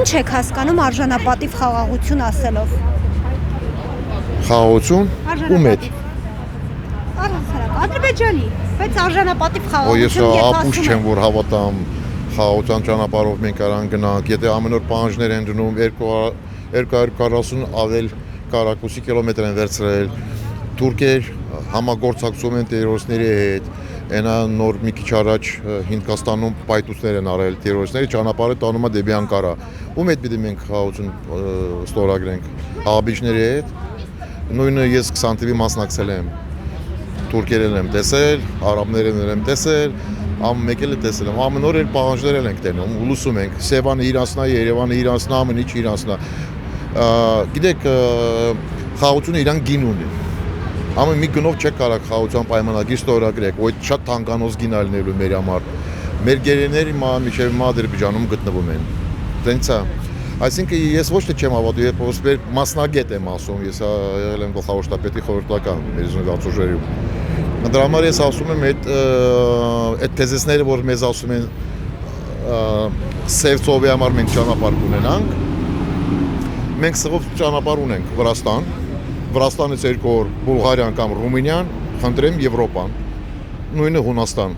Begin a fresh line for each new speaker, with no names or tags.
Ինչ եք հասկանում արժանապատիվ խաղաղություն ասելով։
Խաղաղություն ում հետ։
Առհասարակ Ադրբեջանի, բայց արժանապատիվ
Ես
խաղաղություն
ապուշ չեմ, որ հավատամ խաղաղության ճանապարհով մենք արան գնանք, եթե ամեն օր պահանջներ են դնում 240 ավել կարակուսի կիլոմետր են վերցրել, թուրքեր համագործակցում են տերորիստների հետ, այնա նոր մի քիչ առաջ Հնդկաստանում պայթուցներ են արել տերորիստների, ճանապարհը տանում է դեպի Անկարա։ Ում հետ պիտի մենք խաղաղություն ստորագրենք, ահաբիջների հետ։ Նույնը ես 20 թվի մասնակցել եմ, թուրքերեն եմ տեսել, արաբներեն եմ տեսել, մեկ էլ տեսել եմ, ամեն օր էլ պահանջներ ենք տենում, լուսում ենք, Սևանը իրանցնա, Երևանը իրանցնա, ամեն ինչ իրանցնա։ Գիտեք, խաղաղությունը իրան գին ունի։ Ամեն մի գնով չեք կարող խաղաղության պայմանագիր ստորագրեք, ոյ շատ թանկանոց գին ալնելու մեր համար։ Մեր գերեները մինչև Ադրբեջանում գտնվում են։ Տենց է։ Այսինքն ես ոչ թե չեմ հավատում, երբ որ մասնագետ եմ ասում, ես եղել եմ գլխավոր շտաբի խորհրդական մեր զինվորություններում։ Դրա համար ես ասում եմ այդ թեզիսները, որ մեզ ասում են սև ծովի համար մենք ճանապարհ ունենանք, մենք սղով ճանապարհ ունենք Վրաստան, Վրաստանից 2 օր Բուլղարիան կամ Ռումինիան, խնդրեմ Եվրոպան, նույնը Հունաստան։